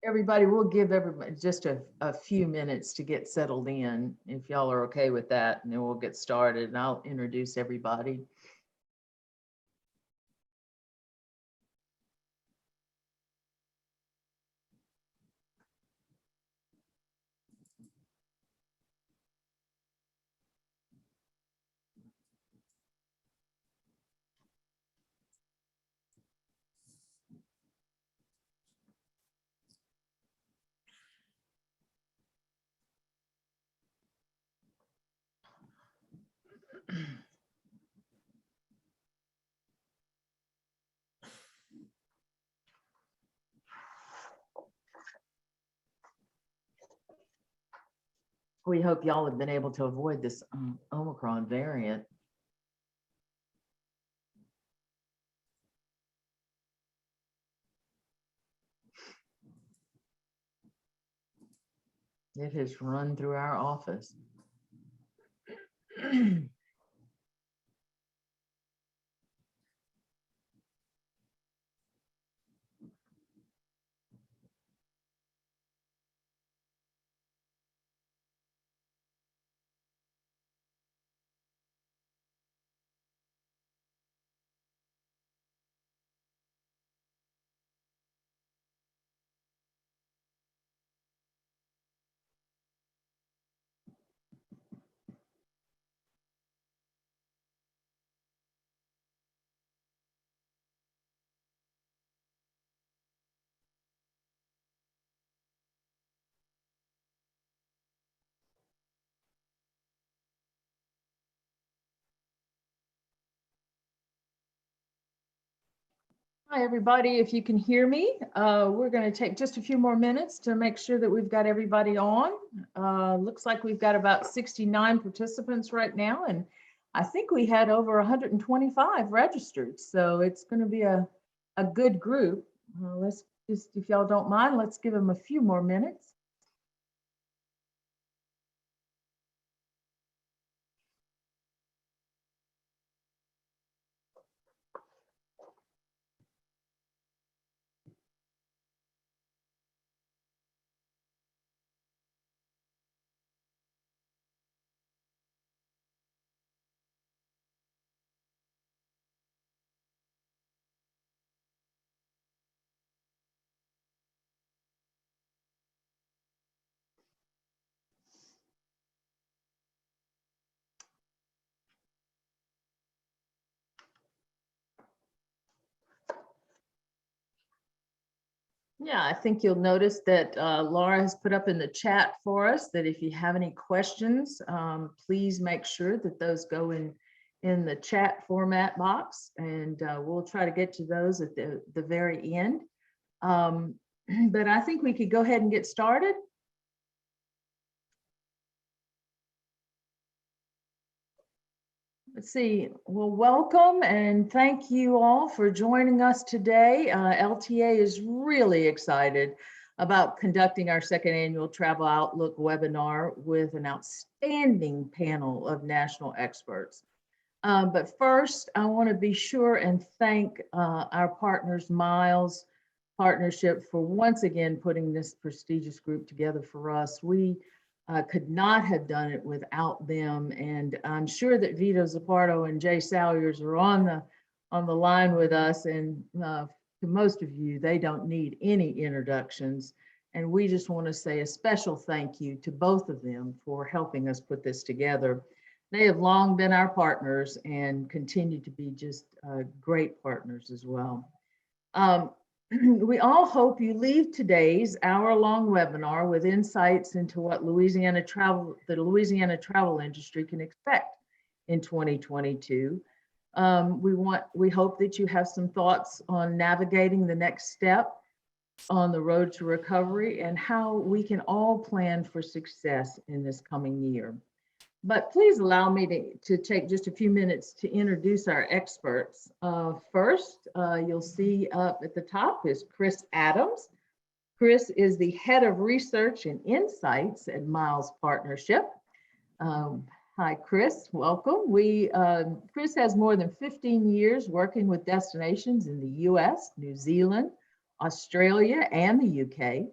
Everybody, we'll give everybody just a few minutes to get settled in, if y'all are okay with that, and then we'll get started and I'll introduce everybody. We hope y'all have been able to avoid this Omicron variant. It has run through our office. Hi, everybody. If you can hear me, we're going to take just a few more minutes to make sure that we've got everybody on. Looks like we've got about 69 participants right now, and I think we had over 125 registered. So it's going to be a good group. Let's just, if y'all don't mind, let's give them a few more minutes. Yeah, I think you'll notice that Laura has put up in the chat for us that if you have any questions, please make sure that those go in the chat format box, and we'll try to get to those at the very end. But I think we could go ahead and get started. Let's see. Well, welcome and thank you all for joining us today. LTA is really excited about conducting our second annual Travel Outlook webinar with an outstanding panel of national experts. But first, I want to be sure and thank our partners, Miles Partnership, for once again putting this prestigious group together for us. We could not have done it without them, and I'm sure that Vito Zappardo and Jay Salyers are on the line with us, and to most of you, they don't need any introductions, and we just want to say a special thank you to both of them for helping us put this together. They have long been our partners and continue to be just great partners as well. We all hope you leave today's hour-long webinar with insights into what the Louisiana travel industry can expect in 2022. We hope that you have some thoughts on navigating the next step on the road to recovery and how we can all plan for success in this coming year. But please allow me to take just a few minutes to introduce our experts. First, you'll see up at the top is Chris Adams. Chris is the head of research and insights at Miles Partnership. Hi, Chris, welcome. Chris has more than 15 years working with destinations in the US, New Zealand, Australia, and the UK.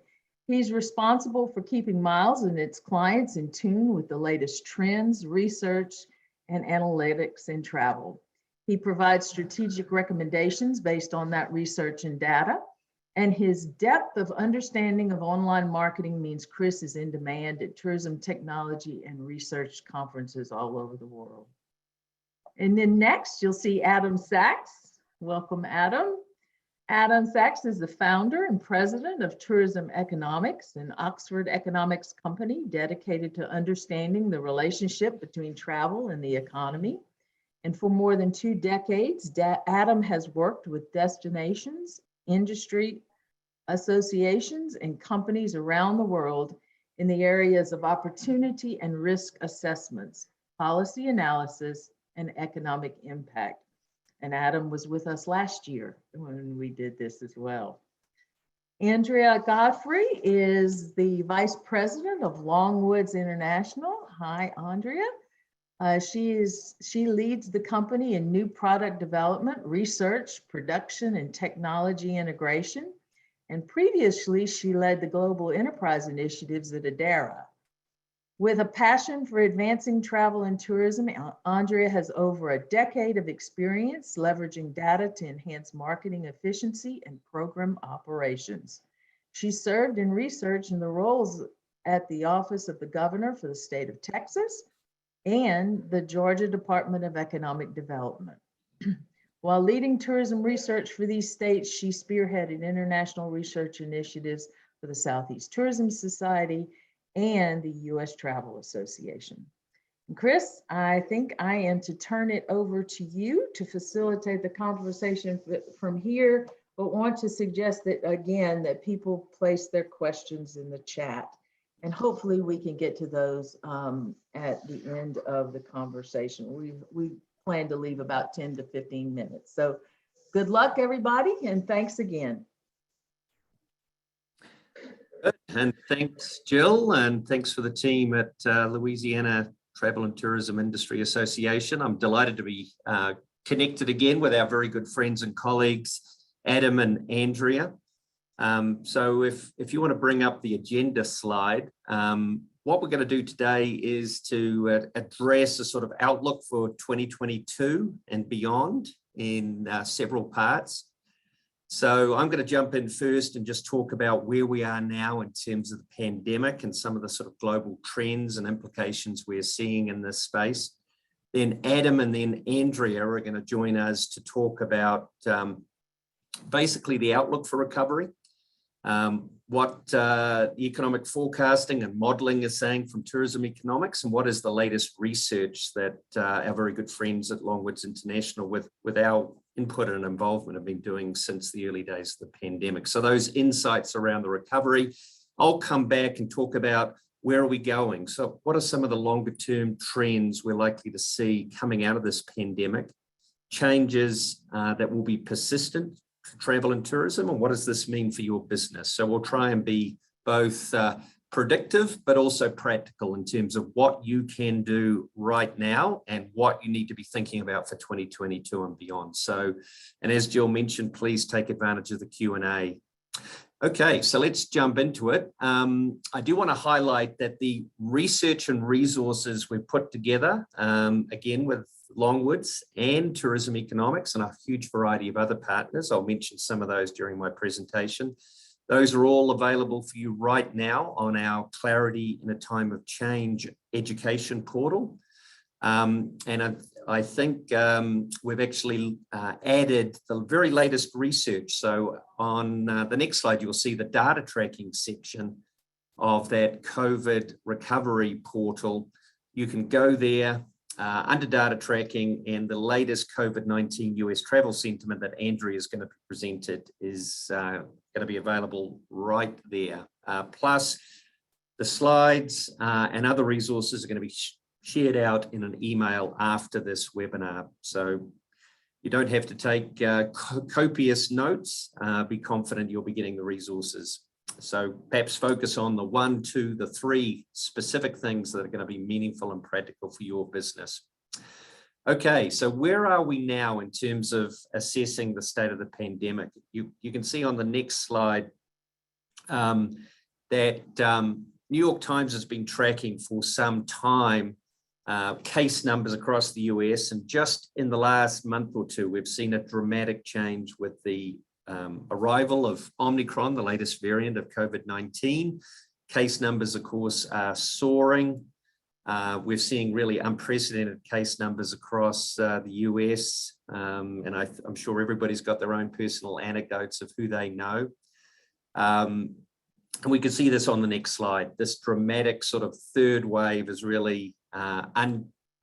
He's responsible for keeping Miles and its clients in tune with the latest trends, research, and analytics in travel. He provides strategic recommendations based on that research and data. And his depth of understanding of online marketing means Chris is in demand at tourism technology and research conferences all over the world. And then next, you'll see Adam Sachs. Welcome, Adam. Adam Sachs is the founder and president of Tourism Economics, an Oxford economics company dedicated to understanding the relationship between travel and the economy. And for more than 2 decades, Adam has worked with destinations, industry associations, and companies around the world in the areas of opportunity and risk assessments, policy analysis, and economic impact. And Adam was with us last year when we did this as well. Andrea Godfrey is the Vice President of Longwoods International. Hi, Andrea. She leads the company in new product development, research, production, and technology integration. And previously, she led the global enterprise initiatives at Adara. With a passion for advancing travel and tourism, Andrea has over a decade of experience leveraging data to enhance marketing efficiency and program operations. She served in research in the roles at the Office of the Governor for the state of Texas and the Georgia Department of Economic Development. While leading tourism research for these states, she spearheaded international research initiatives for the Southeast Tourism Society and the U.S. Travel Association. And Chris, I think I am to turn it over to you to facilitate the conversation from here, but want to suggest that, again, that people place their questions in the chat. And hopefully we can get to those at the end of the conversation. We plan to leave about 10 to 15 minutes. So good luck, everybody, and thanks again. And thanks, Jill, and thanks for the team at Louisiana Travel and Tourism Industry Association. I'm delighted to be connected again with our very good friends and colleagues, Adam and Andrea. So if you want to bring up the agenda slide, what we're going to do today is to address a sort of outlook for 2022 and beyond in several parts. So I'm going to jump in first and just talk about where we are now in terms of the pandemic and some of the sort of global trends and implications we're seeing in this space. Then Adam and then Andrea are going to join us to talk about basically the outlook for recovery, what the economic forecasting and modeling is saying from tourism economics, and what is the latest research that our very good friends at Longwoods International with our input and involvement have been doing since the early days of the pandemic. So those insights around the recovery, I'll come back and talk about where are we going? So what are some of the longer term trends we're likely to see coming out of this pandemic, changes that will be persistent for travel and tourism, and what does this mean for your business? So we'll try and be both predictive, but also practical in terms of what you can do right now and what you need to be thinking about for 2022 and beyond. So, and as Jill mentioned, please take advantage of the Q&A. Okay, so let's jump into it. I do want to highlight that the research and resources we've put together, again, with Longwoods and Tourism Economics and a huge variety of other partners. I'll mention some of those during my presentation. Those are all available for you right now on our Clarity in a Time of Change education portal. And I think we've actually added the very latest research. So on the next slide, you'll see the data tracking section of that COVID recovery portal. You can go there under data tracking, and the latest COVID-19 US travel sentiment that Andrea is going to be presented is going to be available right there. Plus the slides and other resources are going to be shared out in an email after this webinar. So you don't have to take copious notes. Be confident you'll be getting the resources. So perhaps focus on the 1, 2, the 3 specific things that are going to be meaningful and practical for your business. Okay, so where are we now in terms of assessing the state of the pandemic? You can see on the next slide, that New York Times has been tracking for some time case numbers across the US, and just in the last month or two, we've seen a dramatic change with the arrival of Omicron, the latest variant of COVID-19. Case numbers, of course, are soaring. We're seeing really unprecedented case numbers across the US, and I'm sure everybody's got their own personal anecdotes of who they know. And we can see this on the next slide. This dramatic sort of third wave is really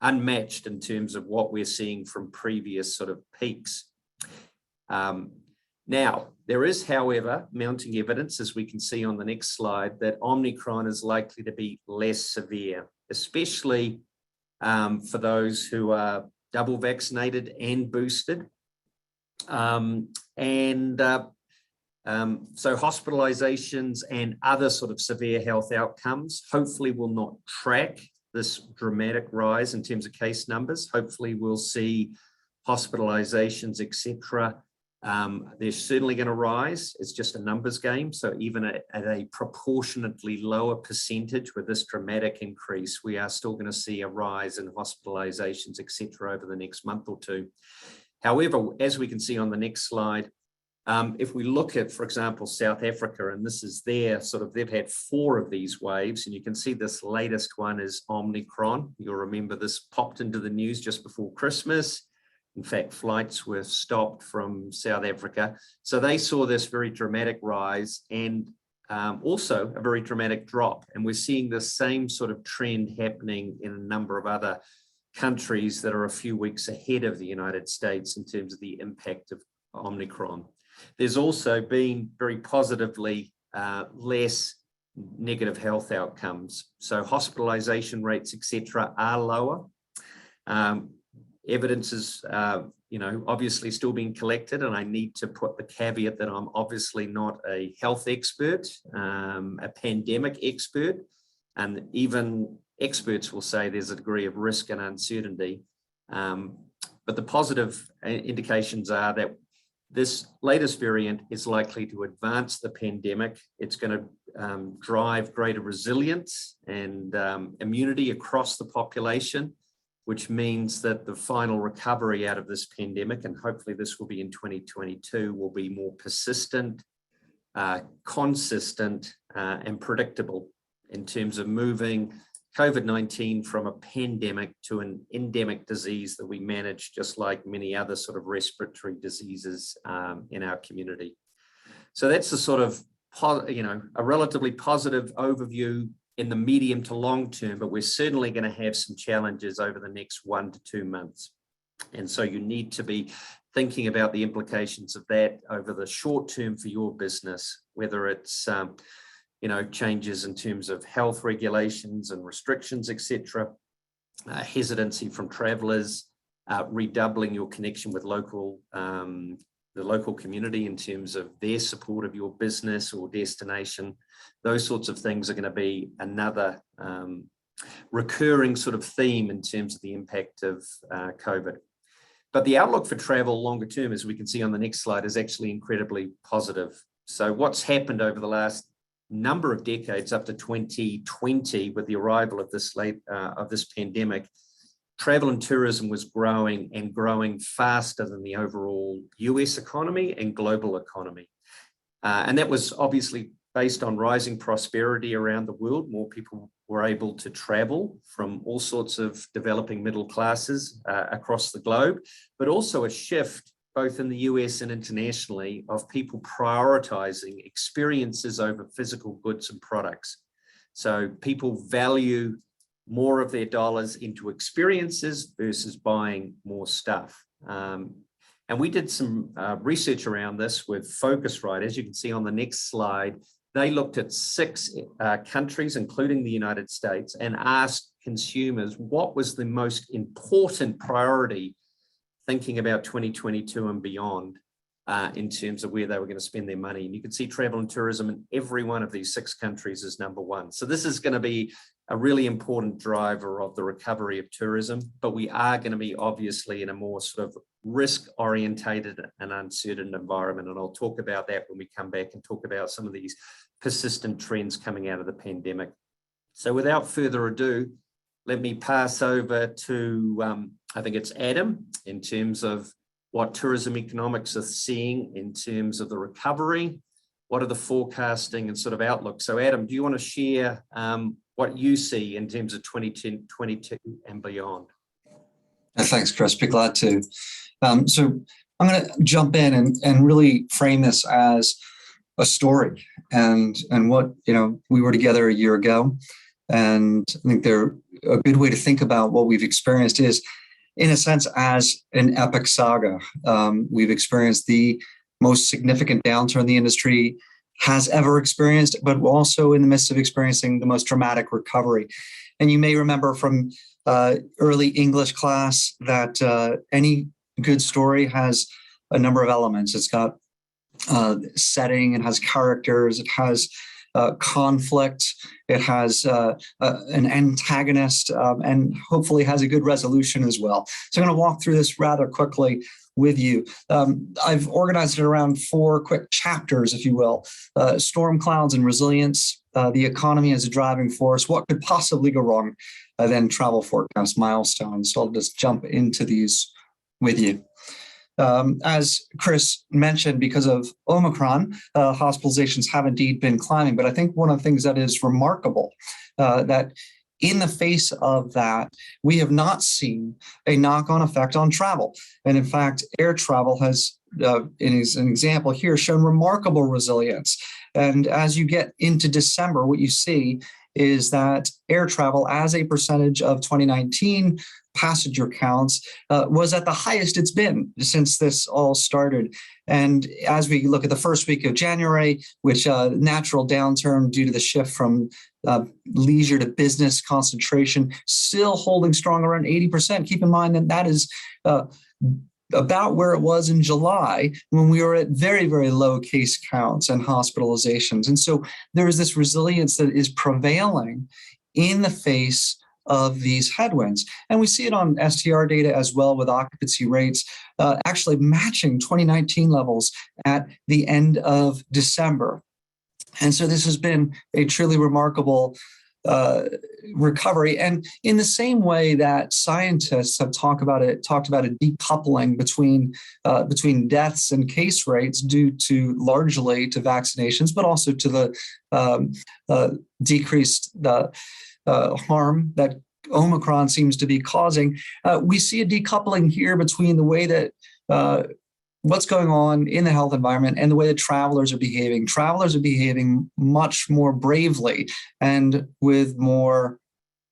unmatched in terms of what we're seeing from previous sort of peaks. Now, there is, however, mounting evidence, as we can see on the next slide, that Omicron is likely to be less severe, especially for those who are double vaccinated and boosted. So hospitalizations and other sort of severe health outcomes hopefully will not track this dramatic rise in terms of case numbers. Hopefully we'll see hospitalizations, etc. They're certainly going to rise. It's just a numbers game. So even at a proportionately lower percentage with this dramatic increase, we are still going to see a rise in hospitalizations, etc. over the next month or two. However, as we can see on the next slide, if we look at, for example, South Africa, and this is their they've had 4 of these waves, and you can see this latest one is Omicron. You'll remember this popped into the news just before Christmas. In fact, flights were stopped from South Africa. So they saw this very dramatic rise and also a very dramatic drop. And we're seeing the same sort of trend happening in a number of other countries that are a few weeks ahead of the United States in terms of the impact of Omicron. There's also been very positively less negative health outcomes. So hospitalization rates, etc., are lower. Evidence is, obviously still being collected, and I need to put the caveat that I'm obviously not a health expert, a pandemic expert, and even experts will say there's a degree of risk and uncertainty. But the positive indications are that this latest variant is likely to advance the pandemic. It's going to drive greater resilience and immunity across the population, which means that the final recovery out of this pandemic, and hopefully this will be in 2022, will be more persistent, consistent, and predictable in terms of moving COVID-19 from a pandemic to an endemic disease that we manage just like many other sort of respiratory diseases in our community. So that's the sort of, a relatively positive overview in the medium to long term, but we're certainly going to have some challenges over the next 1 to 2 months. And so you need to be thinking about the implications of that over the short term for your business, whether it's, changes in terms of health regulations and restrictions, etc., hesitancy from travelers, redoubling your connection with the local community in terms of their support of your business or destination. Those sorts of things are going to be another recurring sort of theme in terms of the impact of COVID. But the outlook for travel longer term, as we can see on the next slide, is actually incredibly positive. So what's happened over the last number of decades up to 2020 with the arrival of this pandemic, travel and tourism was growing and growing faster than the overall US economy and global economy. And that was obviously based on rising prosperity around the world. More people were able to travel from all sorts of developing middle classes across the globe, but also a shift both in the US and internationally of people prioritizing experiences over physical goods and products. So people value more of their dollars into experiences versus buying more stuff. And we did some research around this with Focusrite. As you can see on the next slide, they looked at 6 countries, including the United States, and asked consumers what was the most important priority thinking about 2022 and beyond in terms of where they were going to spend their money. And you can see travel and tourism in every one of these 6 countries is number 1. So this is going to be a really important driver of the recovery of tourism, but we are going to be obviously in a more sort of risk-orientated and uncertain environment. And I'll talk about that when we come back and talk about some of these persistent trends coming out of the pandemic. So without further ado, let me pass over to, I think it's Adam, in terms of what tourism economics are seeing in terms of the recovery. What are the forecasting and sort of outlook? So Adam, do you want to share what you see in terms of 2010, 22 and beyond? Thanks, Chris. Be glad to. So I'm going to jump in and really frame this as a story and what, we were together a year ago. And I think a good way to think about what we've experienced is, in a sense, as an epic saga. We've experienced the most significant downturn the industry has ever experienced, but also in the midst of experiencing the most dramatic recovery. And you may remember from early English class that any good story has a number of elements. It's got setting, it has characters, it has conflict, it has an antagonist, and hopefully has a good resolution as well. So I'm going to walk through this rather quickly with you. I've organized it around 4 quick chapters, if you will. Storm clouds and resilience, the economy as a driving force, what could possibly go wrong, then travel forecast milestones. So I'll just jump into these with you. As Chris mentioned, because of Omicron, hospitalizations have indeed been climbing. But I think one of the things that is remarkable, that in the face of that, we have not seen a knock-on effect on travel. And in fact, air travel has, in an example here, shown remarkable resilience. And as you get into December, what you see is that air travel as a percentage of 2019 passenger counts was at the highest it's been since this all started. And as we look at the first week of January, which natural downturn due to the shift from leisure to business concentration, still holding strong around 80%. Keep in mind that that is about where it was in July when we were at very, very low case counts and hospitalizations. And so there is this resilience that is prevailing in the face of these headwinds. And we see it on STR data as well, with occupancy rates actually matching 2019 levels at the end of December. And so this has been a truly remarkable recovery. And in the same way that scientists have talked about a decoupling between deaths and case rates due largely to vaccinations, but also to the decreased harm that Omicron seems to be causing, we see a decoupling here between the way that what's going on in the health environment and the way that travelers are behaving. Travelers are behaving much more bravely and with more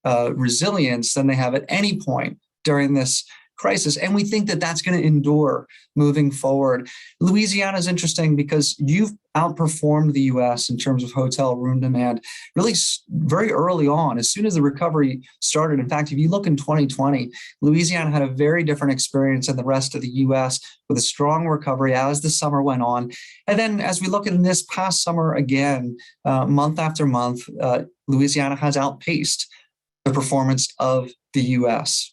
resilience than they have at any point during this crisis. And we think that that's going to endure moving forward. Louisiana is interesting because you've outperformed the U.S. in terms of hotel room demand really very early on, as soon as the recovery started. In fact, if you look in 2020, Louisiana had a very different experience than the rest of the U.S. with a strong recovery as the summer went on. And then as we look in this past summer again, month after month, Louisiana has outpaced the performance of the U.S.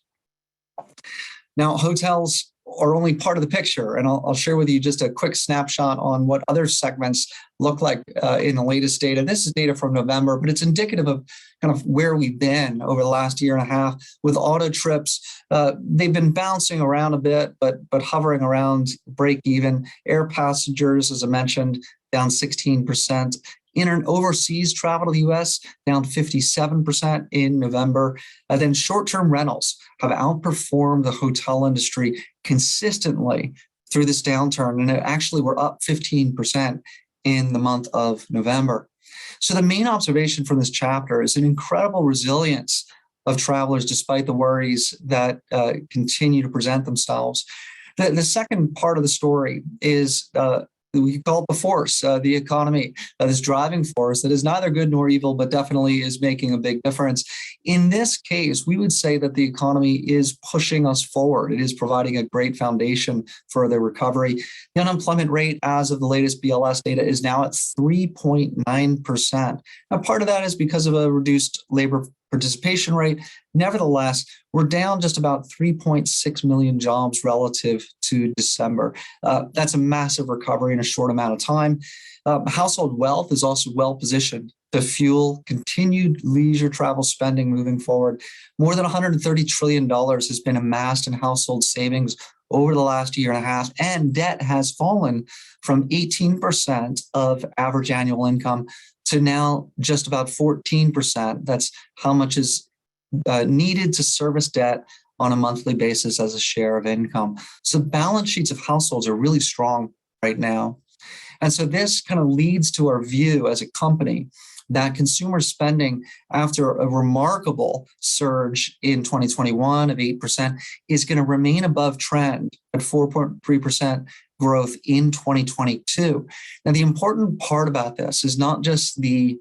Now, hotels are only part of the picture, and I'll share with you just a quick snapshot on what other segments look like in the latest data. This is data from November, but it's indicative of kind of where we've been over the last year and a half. With auto trips, they've been bouncing around a bit, but hovering around break even. Air passengers, as I mentioned, down 16%. Overseas travel to the U.S. down 57% in November. Then short-term rentals have outperformed the hotel industry consistently through this downturn, and it actually were up 15% in the month of November. So the main observation from this chapter is an incredible resilience of travelers despite the worries that continue to present themselves. The second part of the story is we call it the force, the economy, this driving force that is neither good nor evil, but definitely is making a big difference. in this case, we would say that the economy is pushing us forward. It is providing a great foundation for the recovery. The unemployment rate as of the latest BLS data is now at 3.9%. Now, part of that is because of a reduced labor participation rate. Nevertheless, we're down just about 3.6 million jobs relative to December. That's a massive recovery in a short amount of time. Household wealth is also well positioned to fuel continued leisure travel spending moving forward. More than $130 trillion has been amassed in household savings over the last year and a half, and debt has fallen from 18% of average annual income to now just about 14%. That's how much is needed to service debt on a monthly basis as a share of income. So balance sheets of households are really strong right now. And so this kind of leads to our view as a company that consumer spending, after a remarkable surge in 2021 of 8%, is going to remain above trend at 4.3% growth in 2022. Now, the important part about this is not just the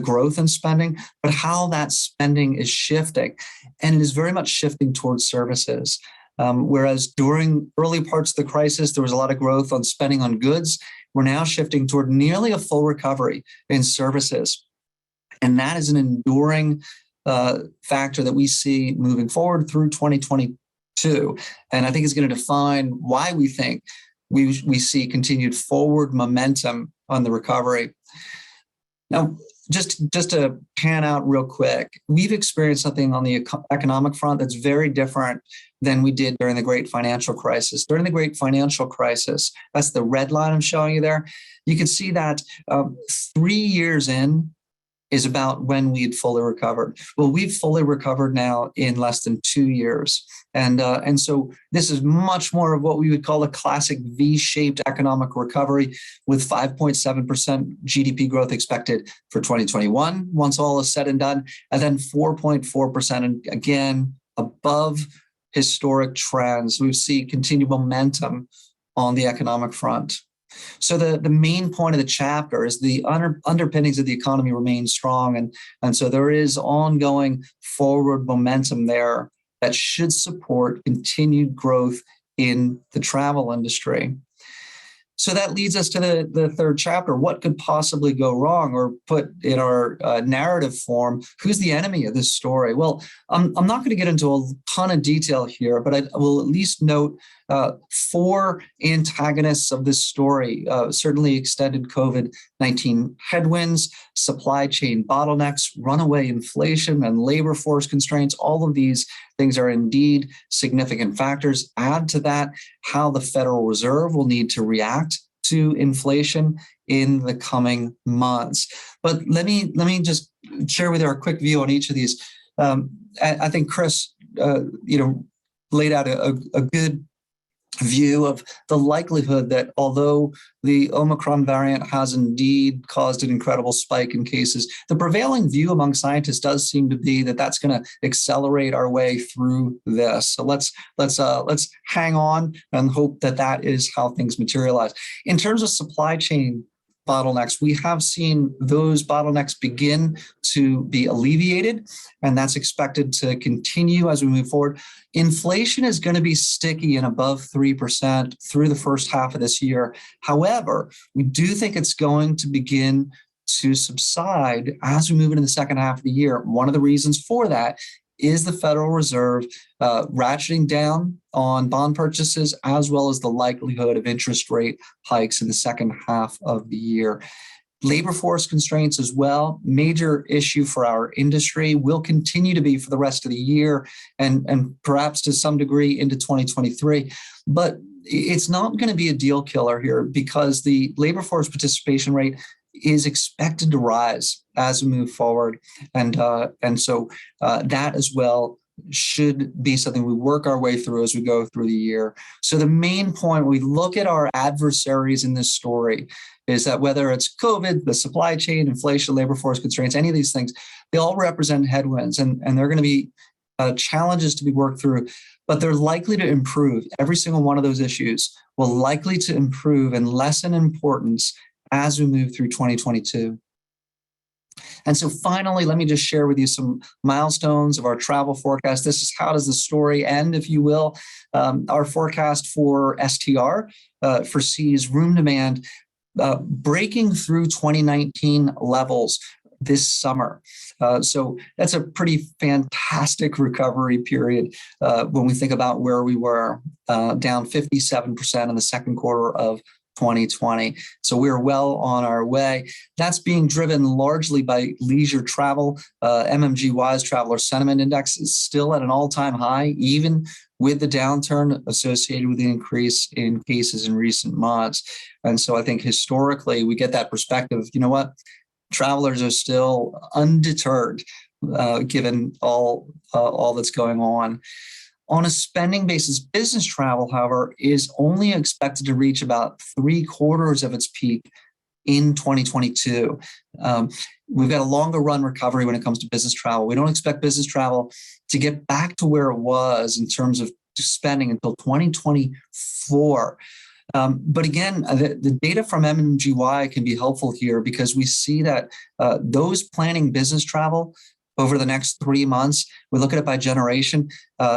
growth in spending, but how that spending is shifting. And it is very much shifting towards services. Whereas during early parts of the crisis, there was a lot of growth on spending on goods. We're now shifting toward nearly a full recovery in services. And that is an enduring factor that we see moving forward through 2022. And I think it's going to define why we think we see continued forward momentum on the recovery. Now, just to pan out real quick, we've experienced something on the economic front that's very different than we did during the Great Financial Crisis. During the Great Financial Crisis, that's the red line I'm showing you there, you can see that 3 years in is about when we had fully recovered. Well, we've fully recovered now in less than 2 years. And so this is much more of what we would call a classic V-shaped economic recovery, with 5.7% GDP growth expected for 2021, once all is said and done, and then 4.4%, and again, above historic trends. We see continued momentum on the economic front. So the main point of the chapter is the underpinnings of the economy remain strong. And so there is ongoing forward momentum there that should support continued growth in the travel industry. So that leads us to the third chapter. What could possibly go wrong? Or put in our narrative form, who's the enemy of this story? Well, I'm not going to get into a ton of detail here, but I will at least note 4 antagonists of this story. Certainly extended COVID-19 headwinds, supply chain bottlenecks, runaway inflation, and labor force constraints. All of these things are indeed significant factors. Add to that how the Federal Reserve will need to react to inflation in the coming months. But let me just share with you our quick view on each of these. I think Chris, laid out a good view of the likelihood that although the Omicron variant has indeed caused an incredible spike in cases, the prevailing view among scientists does seem to be that that's going to accelerate our way through this. So let's hang on and hope that that is how things materialize. In terms of supply chain bottlenecks, we have seen those bottlenecks begin to be alleviated, and that's expected to continue as we move forward. Inflation is going to be sticky and above 3% through the first half of this year. However, we do think it's going to begin to subside as we move into the second half of the year. One of the reasons for that is the Federal Reserve ratcheting down on bond purchases, as well as the likelihood of interest rate hikes in the second half of the year. Labor force constraints as well, major issue for our industry, will continue to be for the rest of the year and perhaps to some degree into 2023. But it's not going to be a deal killer here, because the labor force participation rate is expected to rise as we move forward. And so that as well should be something we work our way through as we go through the year. So the main point, we look at our adversaries in this story, is that whether it's COVID, the supply chain, inflation, labor force constraints, any of these things, they all represent headwinds, and they're going to be challenges to be worked through, but they're likely to improve. Every single one of those issues will likely to improve and lessen importance as we move through 2022. And so finally, let me just share with you some milestones of our travel forecast. This is how does the story end, if you will. Our forecast for STR foresees room demand breaking through 2019 levels this summer. So that's a pretty fantastic recovery period when we think about where we were, down 57% in the second quarter of 2020. So we're well on our way. That's being driven largely by leisure travel. MMGY's Traveler Sentiment Index is still at an all-time high, even with the downturn associated with the increase in cases in recent months. And so I think historically we get that perspective, you know what? Travelers are still undeterred given all that's going on. On a spending basis, business travel, however, is only expected to reach about 3/4 of its peak in 2022. We've got a longer run recovery when it comes to business travel. We don't expect business travel to get back to where it was in terms of spending until 2024. But again, the data from MMGY can be helpful here because we see that those planning business travel over the next 3 months, we look at it by generation.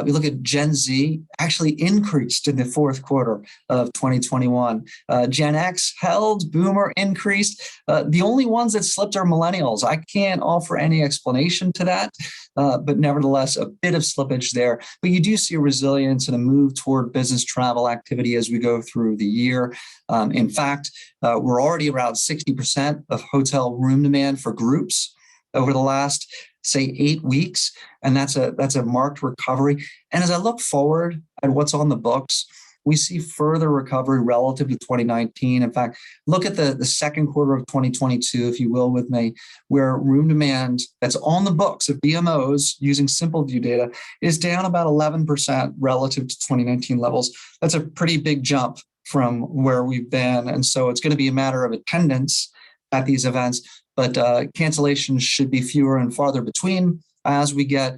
We look at Gen Z actually increased in the fourth quarter of 2021. Gen X held, Boomer increased. The only ones that slipped are millennials. I can't offer any explanation to that, but nevertheless, a bit of slippage there. But you do see a resilience and a move toward business travel activity as we go through the year. In fact, we're already around 60% of hotel room demand for groups over the last, say, 8 weeks, and that's a marked recovery. And as I look forward at what's on the books, we see further recovery relative to 2019. In fact, look at the second quarter of 2022, if you will, with me, where room demand that's on the books of BMOs using simple view data is down about 11% relative to 2019 levels. That's a pretty big jump from where we've been. And so it's going to be a matter of attendance at these events, but cancellations should be fewer and farther between as we get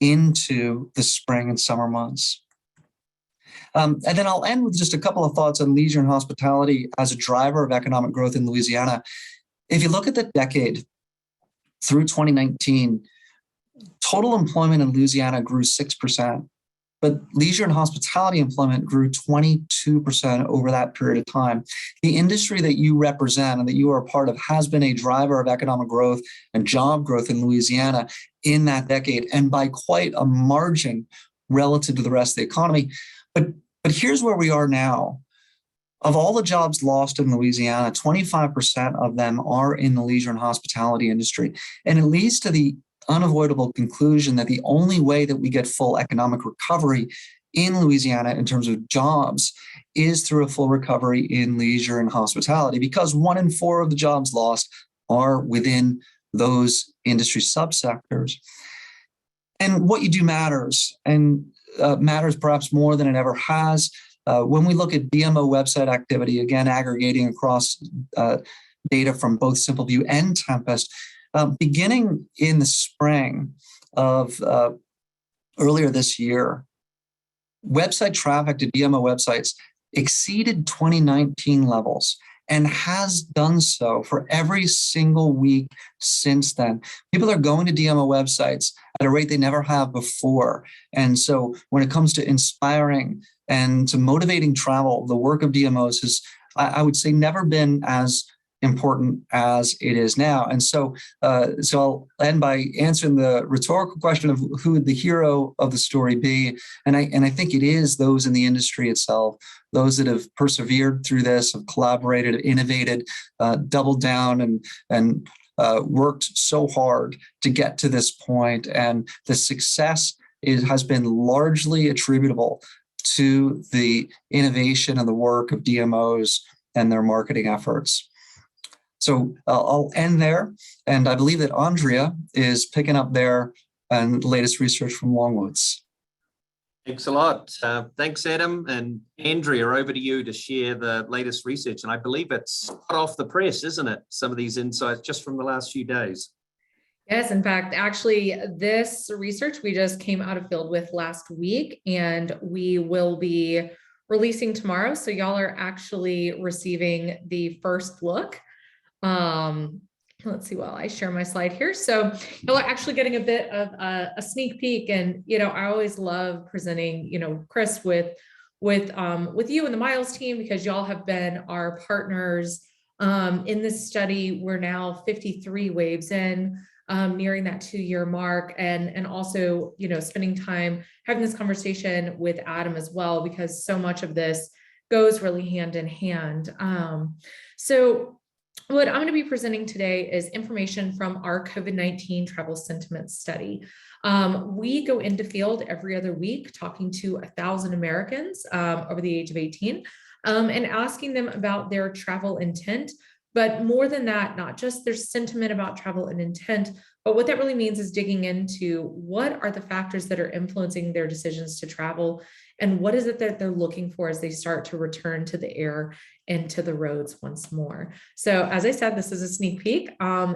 into the spring and summer months. And then I'll end with just a couple of thoughts on leisure and hospitality as a driver of economic growth in Louisiana. If you look at the decade through 2019, total employment in Louisiana grew 6%. But leisure and hospitality employment grew 22% over that period of time. The industry that you represent and that you are a part of has been a driver of economic growth and job growth in Louisiana in that decade, and by quite a margin relative to the rest of the economy. But here's where we are now. Of all the jobs lost in Louisiana, 25% of them are in the leisure and hospitality industry. And it leads to the unavoidable conclusion that the only way that we get full economic recovery in Louisiana in terms of jobs is through a full recovery in leisure and hospitality, because 1 in 4 of the jobs lost are within those industry subsectors. And what you do matters, and matters perhaps more than it ever has. When we look at BMO website activity, again, aggregating across data from both SimpleView and Tempest, beginning in the spring of earlier this year, website traffic to DMO websites exceeded 2019 levels and has done so for every single week since then. People are going to DMO websites at a rate they never have before. And so when it comes to inspiring and to motivating travel, the work of DMOs has, I would say, never been as important as it is now. And so I'll end by answering the rhetorical question of who would the hero of the story be. And I think it is those in the industry itself, those that have persevered through this, have collaborated, innovated, doubled down, and worked so hard to get to this point. And the success has been largely attributable to the innovation and the work of DMOs and their marketing efforts. So I'll end there. And I believe that Andrea is picking up there and the latest research from Longwoods. Thanks a lot. Thanks, Adam. And Andrea, over to you to share the latest research. And I believe it's hot off the press, isn't it? Some of these insights just from the last few days. Yes, in fact, actually, this research we just came out of field with last week, and we will be releasing tomorrow. So y'all are actually receiving the first look. let's see while I share my slide here. So you're actually getting a bit of a sneak peek, and I always love presenting, Chris, with you and the Miles team, because y'all have been our partners in this study. We're now 53 waves in, nearing that 2-year mark, and also spending time having this conversation with Adam as well, because so much of this goes really hand in hand. So what I'm going to be presenting today is information from our COVID-19 travel sentiment study. We go into field every other week talking to 1,000 Americans over the age of 18 and asking them about their travel intent. But more than that, not just their sentiment about travel and intent, but what that really means is digging into what are the factors that are influencing their decisions to travel, and what is it that they're looking for as they start to return to the air and to the roads once more. So as I said, this is a sneak peek.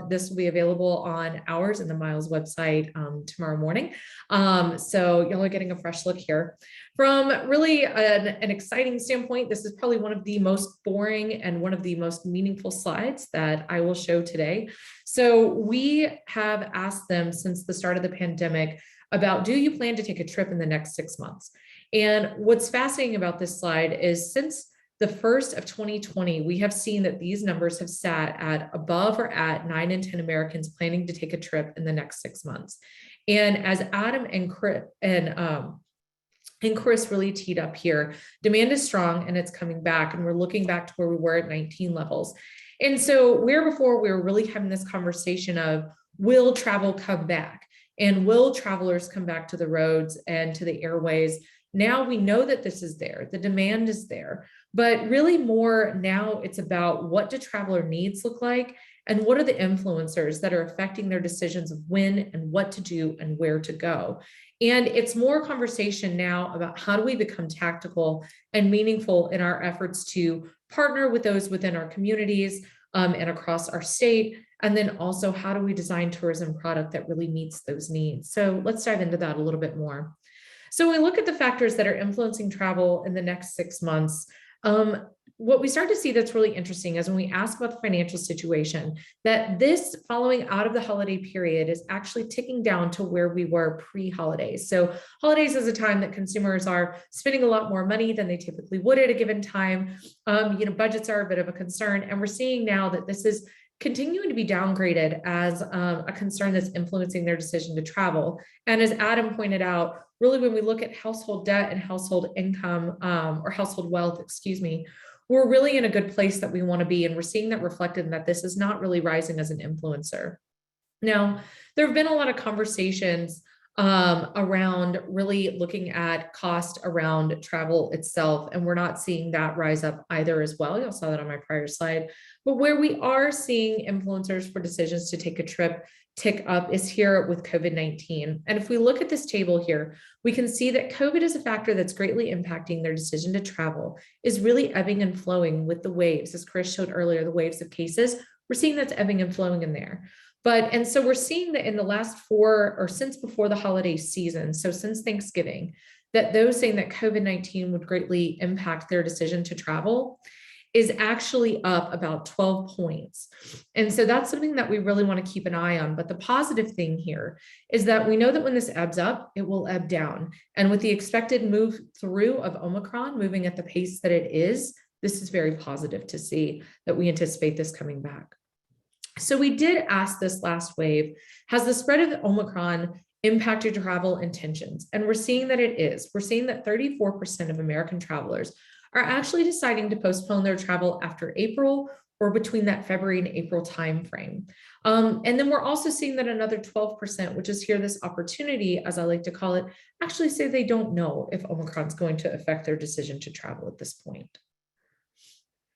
This will be available on ours and the Miles website tomorrow morning. So y'all are getting a fresh look here. From really an exciting standpoint, this is probably one of the most boring and one of the most meaningful slides that I will show today. So we have asked them since the start of the pandemic about, do you plan to take a trip in the next 6 months? And what's fascinating about this slide is since the first of 2020, we have seen that these numbers have sat at above or at 9 in 10 Americans planning to take a trip in the next 6 months. And as Adam and Chris really teed up here, demand is strong and it's coming back, and we're looking back to where we were at 19 levels. And so where before we were really having this conversation of, will travel come back? And will travelers come back to the roads and to the airways? Now we know that this is there, the demand is there, but really more now it's about, what do traveler needs look like? And what are the influencers that are affecting their decisions of when and what to do and where to go? And it's more conversation now about, how do we become tactical and meaningful in our efforts to partner with those within our communities and across our state? And then also, how do we design tourism product that really meets those needs? So let's dive into that a little bit more. So when we look at the factors that are influencing travel in the next 6 months, what we start to see that's really interesting is when we ask about the financial situation, that this following out of the holiday period is actually ticking down to where we were pre-holidays. So holidays is a time that consumers are spending a lot more money than they typically would at a given time. Budgets are a bit of a concern, and we're seeing now that this is continuing to be downgraded as a concern that's influencing their decision to travel. And as Adam pointed out, really when we look at household debt and household income or household wealth, we're really in a good place that we want to be. And we're seeing that reflected in that this is not really rising as an influencer. Now, there have been a lot of conversations around really looking at cost around travel itself, and we're not seeing that rise up either as well. You saw that on my prior slide. But where we are seeing influencers for decisions to take a trip tick up is here with COVID-19. And if we look at this table here, we can see that COVID is a factor that's greatly impacting their decision to travel, is really ebbing and flowing with the waves. As Chris showed earlier, the waves of cases, we're seeing that's ebbing and flowing in there. And so we're seeing that in the last since before the holiday season, so since Thanksgiving, that those saying that COVID-19 would greatly impact their decision to travel is actually up about 12 points. And so that's something that we really want to keep an eye on. But the positive thing here is that we know that when this ebbs up, it will ebb down. And with the expected move through of Omicron moving at the pace that it is, this is very positive to see that we anticipate this coming back. So we did ask this last wave, has the spread of Omicron impacted travel intentions? And we're seeing that it is. We're seeing that 34% of American travelers are actually deciding to postpone their travel after April or between that February and April timeframe. And then we're also seeing that another 12%, which is here this opportunity, as I like to call it, actually say they don't know if Omicron is going to affect their decision to travel at this point.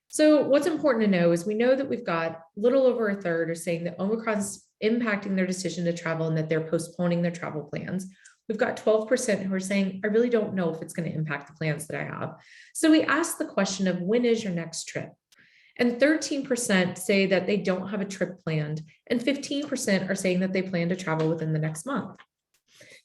So what's important to know is we know that we've got a little over a third are saying that Omicron's impacting their decision to travel and that they're postponing their travel plans. We've got 12% who are saying, I really don't know if it's going to impact the plans that I have. So we asked the question of, when is your next trip? And 13% say that they don't have a trip planned, and 15% are saying that they plan to travel within the next month.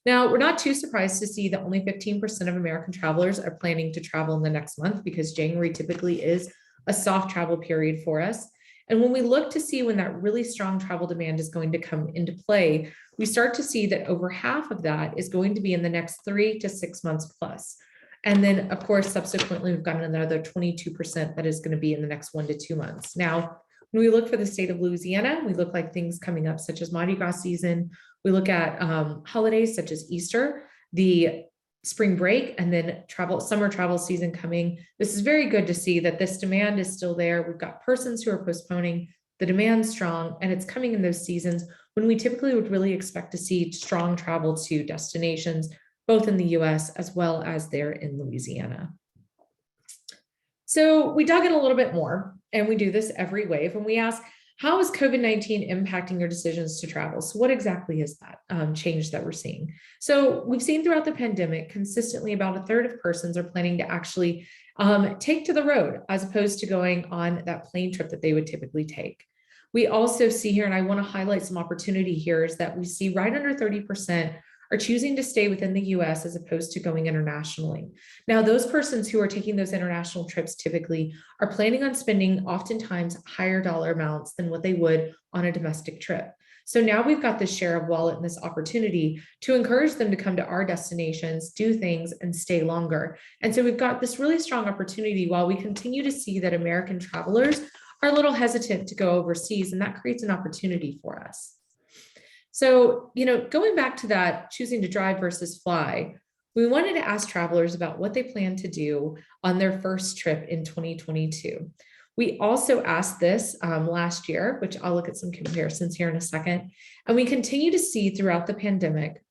Now, we're not too surprised to see that only 15% of American travelers are planning to travel in the next month, because January typically is a soft travel period for us. And when we look to see when that really strong travel demand is going to come into play, we start to see that over half of that is going to be in the next 3 to 6 months plus. And then, of course, subsequently, we've got another 22% that is going to be in the next 1 to 2 months. Now, when we look for the state of Louisiana, we look like things coming up such as Mardi Gras season. We look at holidays such as Easter, the spring break, and then summer travel season coming. This is very good to see that this demand is still there. We've got persons who are postponing, the demand's strong, and it's coming in those seasons when we typically would really expect to see strong travel to destinations, both in the US as well as there in Louisiana. So we dug in a little bit more, and we do this every wave, and we ask, how is COVID-19 impacting your decisions to travel? So what exactly is that change that we're seeing? So we've seen throughout the pandemic, consistently about a third of persons are planning to actually take to the road as opposed to going on that plane trip that they would typically take. We also see here, and I want to highlight some opportunity here, is that we see right under 30% are choosing to stay within the US as opposed to going internationally. Now, those persons who are taking those international trips typically are planning on spending oftentimes higher dollar amounts than what they would on a domestic trip. So now we've got this share of wallet and this opportunity to encourage them to come to our destinations, do things, and stay longer. And so we've got this really strong opportunity while we continue to see that American travelers are a little hesitant to go overseas, and that creates an opportunity for us. So, going back to that choosing to drive versus fly, we wanted to ask travelers about what they plan to do on their first trip in 2022. We also asked this last year, which I'll look at some comparisons here in a second. And we continue to see throughout the pandemic,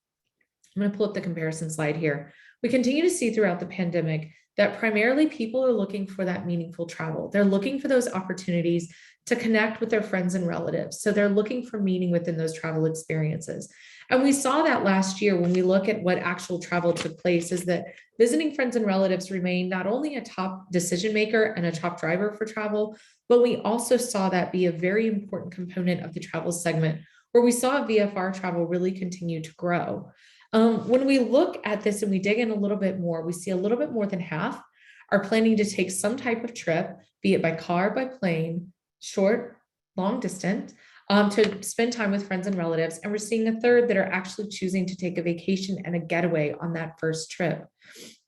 I'm going to pull up the comparison slide here. We continue to see throughout the pandemic that primarily people are looking for that meaningful travel. They're looking for those opportunities to connect with their friends and relatives. So they're looking for meaning within those travel experiences. And we saw that last year when we look at what actual travel took place, is that visiting friends and relatives remained not only a top decision maker and a top driver for travel, but we also saw that be a very important component of the travel segment, where we saw VFR travel really continue to grow. When we look at this and we dig in a little bit more, we see a little bit more than half are planning to take some type of trip, be it by car, by plane, short, long distance, to spend time with friends and relatives. And we're seeing a third that are actually choosing to take a vacation and a getaway on that first trip.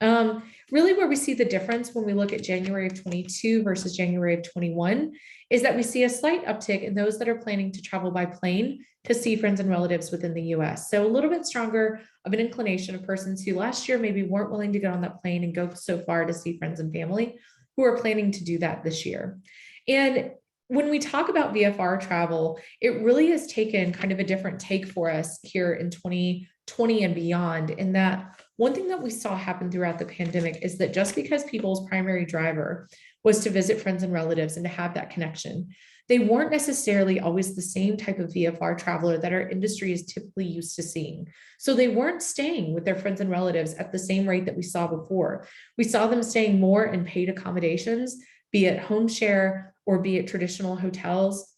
Really where we see the difference when we look at January of 22 versus January of 21 is that we see a slight uptick in those that are planning to travel by plane to see friends and relatives within the US. So a little bit stronger of an inclination of persons who last year maybe weren't willing to get on that plane and go so far to see friends and family, who are planning to do that this year. And when we talk about VFR travel, it really has taken kind of a different take for us here in 2020 and beyond, in that one thing that we saw happen throughout the pandemic is that just because people's primary driver was to visit friends and relatives and to have that connection, they weren't necessarily always the same type of VFR traveler that our industry is typically used to seeing. So they weren't staying with their friends and relatives at the same rate that we saw before. We saw them staying more in paid accommodations, be it home share or be it traditional hotels.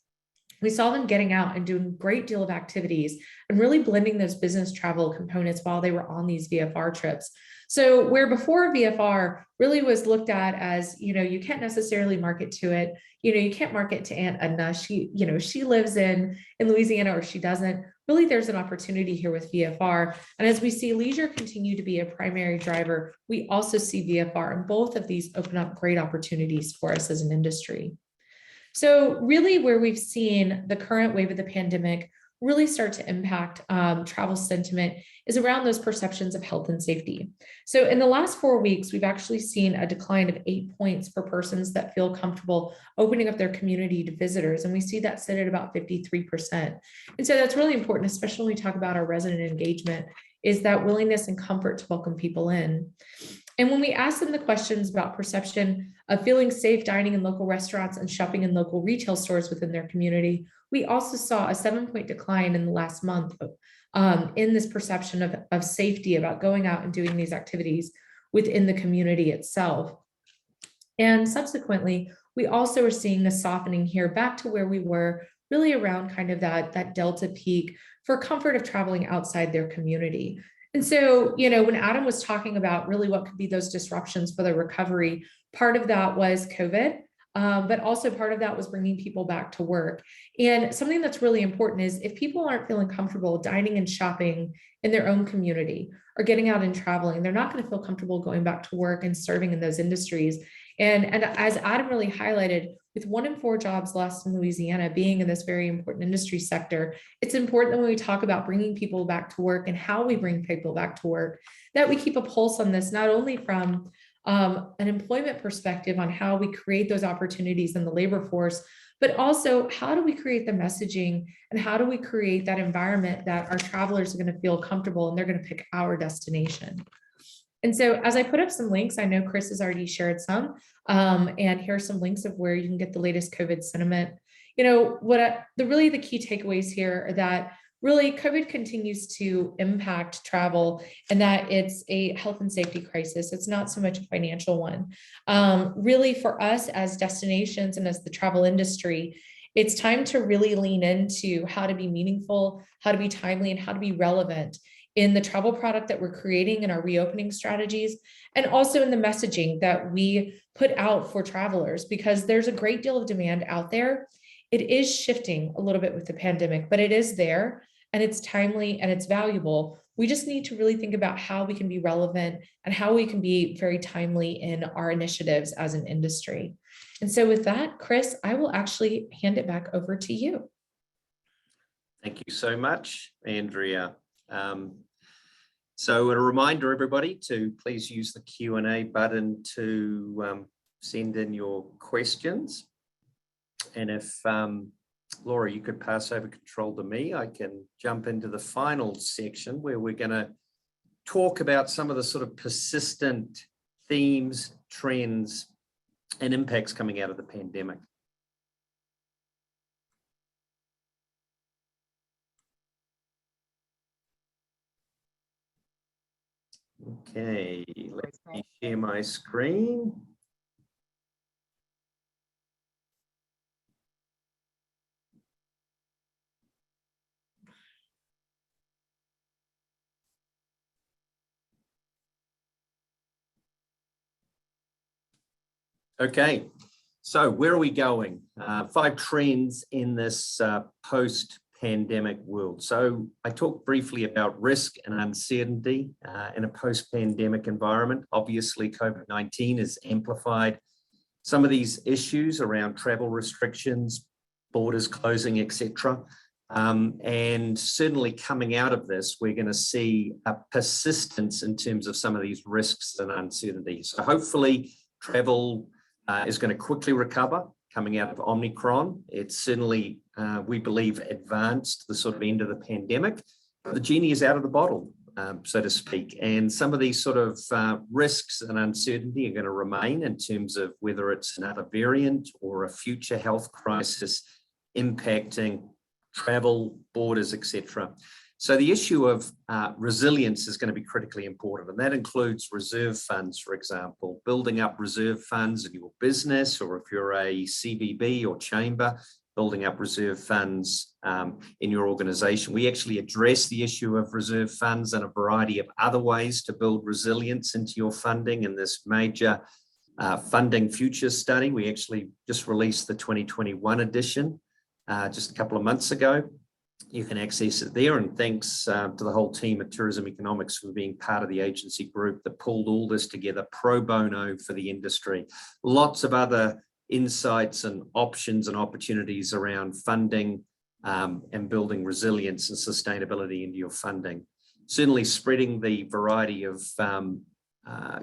We saw them getting out and doing a great deal of activities and really blending those business travel components while they were on these VFR trips. So where before VFR really was looked at as, you can't necessarily market to it. You can't market to Aunt Edna. She lives in Louisiana or she doesn't. Really, there's an opportunity here with VFR. And as we see leisure continue to be a primary driver, we also see VFR, and both of these open up great opportunities for us as an industry. So really where we've seen the current wave of the pandemic really start to impact travel sentiment is around those perceptions of health and safety. So in the last 4 weeks, we've actually seen a decline of 8 points for persons that feel comfortable opening up their community to visitors. And we see that sit at about 53%. And so that's really important, especially when we talk about our resident engagement, is that willingness and comfort to welcome people in. And when we ask them the questions about perception of feeling safe dining in local restaurants and shopping in local retail stores within their community, we also saw a 7-point decline in the last month in this perception of safety about going out and doing these activities within the community itself. And subsequently, we also are seeing a softening here back to where we were really around kind of that Delta peak for comfort of traveling outside their community. And so, when Adam was talking about really what could be those disruptions for the recovery, part of that was COVID. But also part of that was bringing people back to work. And something that's really important is if people aren't feeling comfortable dining and shopping in their own community or getting out and traveling, they're not going to feel comfortable going back to work and serving in those industries. And as Adam really highlighted, with 1 in 4 jobs lost in Louisiana being in this very important industry sector, it's important that when we talk about bringing people back to work and how we bring people back to work, that we keep a pulse on this, not only from an employment perspective on how we create those opportunities in the labor force, but also how do we create the messaging and how do we create that environment that our travelers are going to feel comfortable and they're going to pick our destination. And so as I put up some links, I know Chris has already shared some, and here are some links of where you can get the latest COVID sentiment. You know, the key takeaways here are that really COVID continues to impact travel and that it's a health and safety crisis. It's not so much a financial one. Really for us as destinations and as the travel industry, it's time to really lean into how to be meaningful, how to be timely, and how to be relevant in the travel product that we're creating in our reopening strategies, and also in the messaging that we put out for travelers, because there's a great deal of demand out there. It is shifting a little bit with the pandemic, but it is there and it's timely and it's valuable. We just need to really think about how we can be relevant and how we can be very timely in our initiatives as an industry. And so with that, Chris, I will actually hand it back over to you. Thank you so much, Andrea. So a reminder, everybody, to please use the Q&A button to send in your questions. And if Laura, you could pass over control to me, I can jump into the final section where we're going to talk about some of the sort of persistent themes, trends, and impacts coming out of the pandemic. Okay, let me share my screen. Okay, so where are we going? 5 trends in this post-pandemic world. So I talked briefly about risk and uncertainty in a post-pandemic environment. Obviously, COVID-19 has amplified some of these issues around travel restrictions, borders closing, etc. And certainly coming out of this, we're going to see a persistence in terms of some of these risks and uncertainties. So hopefully travel is going to quickly recover coming out of Omicron. It's certainly, we believe, advanced the sort of end of the pandemic. The genie is out of the bottle, so to speak. And some of these sort of risks and uncertainty are going to remain in terms of whether it's another variant or a future health crisis impacting travel, borders, etc. So the issue of resilience is going to be critically important, and that includes reserve funds, for example, building up reserve funds in your business, or if you're a CVB or chamber, building up reserve funds in your organization. We actually address the issue of reserve funds in a variety of other ways to build resilience into your funding in this major funding futures study. We actually just released the 2021 edition just a couple of months ago. You can access it there, and thanks to the whole team at Tourism Economics for being part of the agency group that pulled all this together pro bono for the industry. Lots of other insights and options and opportunities around funding and building resilience and sustainability into your funding. Certainly spreading the variety of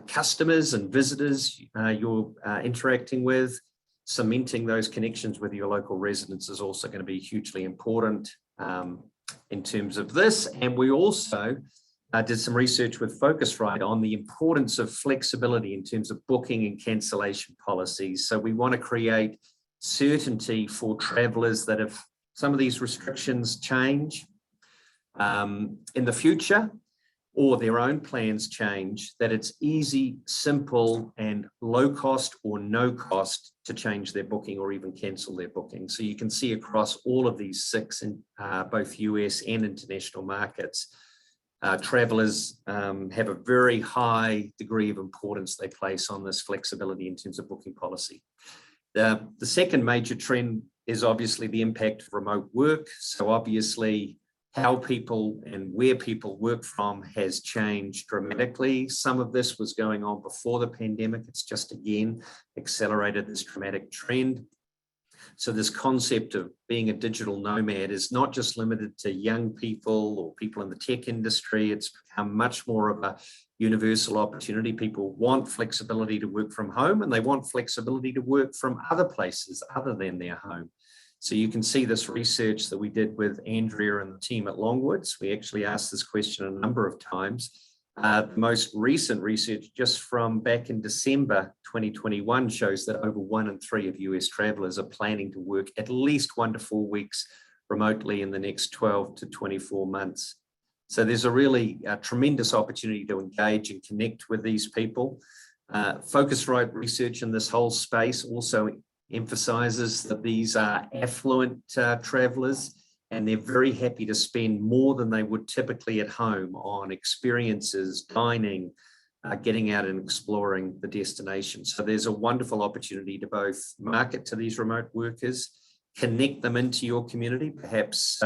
customers and visitors you're interacting with, cementing those connections with your local residents is also going to be hugely important in terms of this. And we also did some research with Focusrite on the importance of flexibility in terms of booking and cancellation policies. So we want to create certainty for travelers that if some of these restrictions change in the future, or their own plans change, that it's easy, simple, and low cost or no cost to change their booking or even cancel their booking. So you can see across all of these 6 in both US and international markets, travelers have a very high degree of importance they place on this flexibility in terms of booking policy. The second major trend is obviously the impact of remote work. So obviously how people and where people work from has changed dramatically. Some of this was going on before the pandemic. It's just again accelerated this dramatic trend. So this concept of being a digital nomad is not just limited to young people or people in the tech industry. It's become much more of a universal opportunity. People want flexibility to work from home, and they want flexibility to work from other places other than their home. So you can see this research that we did with Andrea and the team at Longwoods. We actually asked this question a number of times. The most recent research just from back in December 2021 shows that over 1 in 3 of US travelers are planning to work at least 1 to 4 weeks remotely in the next 12 to 24 months. So there's a really tremendous opportunity to engage and connect with these people. Focusrite research in this whole space also emphasizes that these are affluent travelers, and they're very happy to spend more than they would typically at home on experiences, dining, getting out and exploring the destination. So there's a wonderful opportunity to both market to these remote workers, connect them into your community, perhaps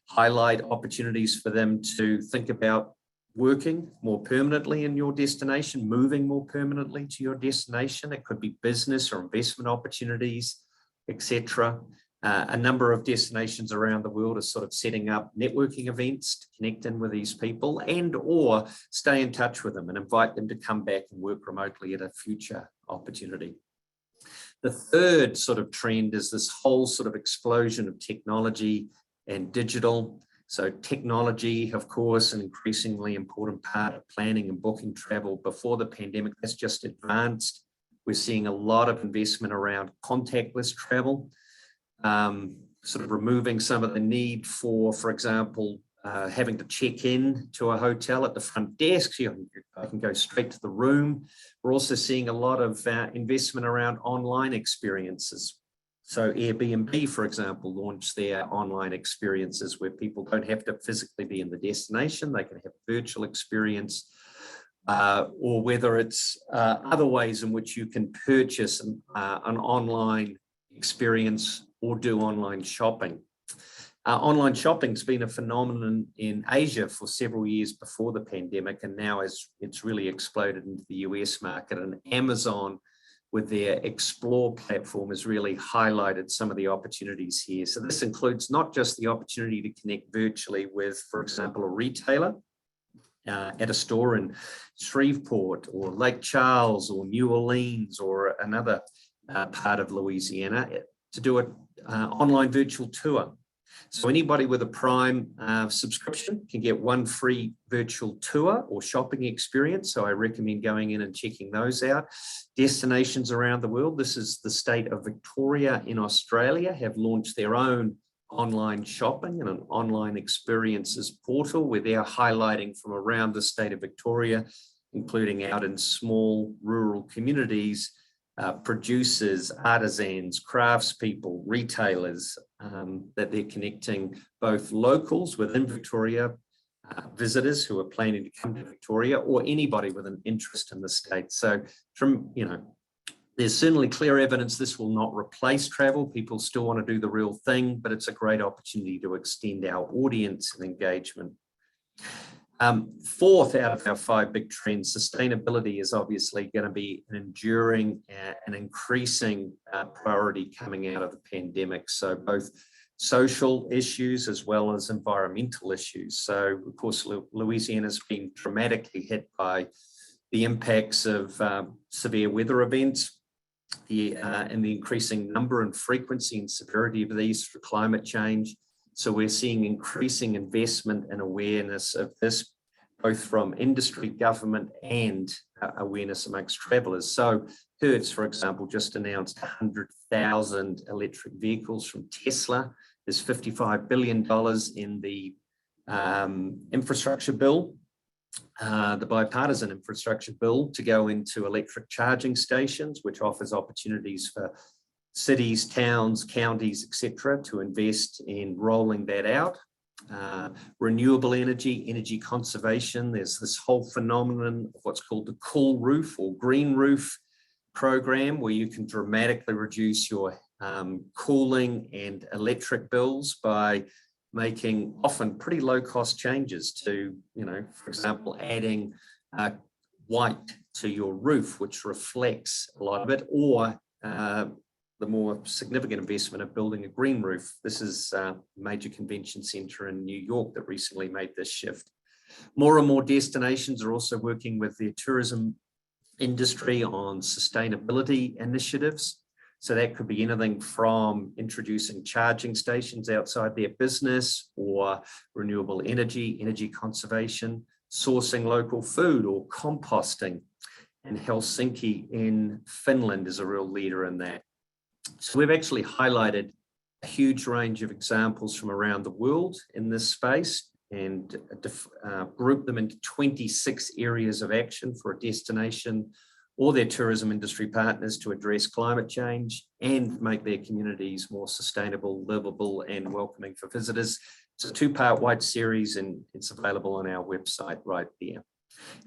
highlight opportunities for them to think about working more permanently in your destination, moving more permanently to your destination. It could be business or investment opportunities, etc. A number of destinations around the world are sort of setting up networking events to connect in with these people and or stay in touch with them and invite them to come back and work remotely at a future opportunity. The third sort of trend is this whole sort of explosion of technology and digital. So technology, of course, an increasingly important part of planning and booking travel. Before the pandemic, that's just advanced. We're seeing a lot of investment around contactless travel. Sort of removing some of the need for example, having to check in to a hotel at the front desk. I can go straight to the room. We're also seeing a lot of investment around online experiences. So Airbnb, for example, launched their online experiences where people don't have to physically be in the destination. They can have a virtual experience, or whether it's other ways in which you can purchase an online experience or do online shopping. Online shopping's been a phenomenon in Asia for several years before the pandemic, and now it's really exploded into the US market. And Amazon, with their Explore platform, has really highlighted some of the opportunities here. So this includes not just the opportunity to connect virtually with, for example, a retailer at a store in Shreveport or Lake Charles or New Orleans or another part of Louisiana, to do an online virtual tour. So anybody with a Prime subscription can get 1 free virtual tour or shopping experience. So I recommend going in and checking those out. Destinations around the world. This is the state of Victoria in Australia, have launched their own online shopping and an online experiences portal where they're highlighting from around the state of Victoria, including out in small rural communities, producers, artisans, craftspeople, retailers, that they're connecting both locals within Victoria, visitors who are planning to come to Victoria, or anybody with an interest in the state. So there's certainly clear evidence this will not replace travel. People still want to do the real thing, but it's a great opportunity to extend our audience and engagement. Fourth out of our 5 big trends, sustainability is obviously going to be an enduring and increasing priority coming out of the pandemic. So both social issues as well as environmental issues. So of course, Louisiana's been dramatically hit by the impacts of severe weather events and the increasing number and frequency and severity of these for climate change. So we're seeing increasing investment and awareness of this, both from industry, government, and awareness amongst travellers. So Hertz, for example, just announced 100,000 electric vehicles from Tesla. There's $55 billion in the infrastructure bill, the bipartisan infrastructure bill, to go into electric charging stations, which offers opportunities for cities, towns, counties, etc., to invest in rolling that out. Renewable energy conservation. There's this whole phenomenon of what's called the cool roof or green roof program where you can dramatically reduce your cooling and electric bills by making often pretty low cost changes to, for example, adding white to your roof, which reflects a lot of it, or the more significant investment of building a green roof. This is a major convention center in New York that recently made this shift. More and more destinations are also working with their tourism industry on sustainability initiatives. So that could be anything from introducing charging stations outside their business, or renewable energy conservation, sourcing local food, or composting. And Helsinki in Finland is a real leader in that. So we've actually highlighted a huge range of examples from around the world in this space, and grouped them into 26 areas of action for a destination or their tourism industry partners to address climate change and make their communities more sustainable, livable, and welcoming for visitors. It's a 2-part white series, and it's available on our website right there.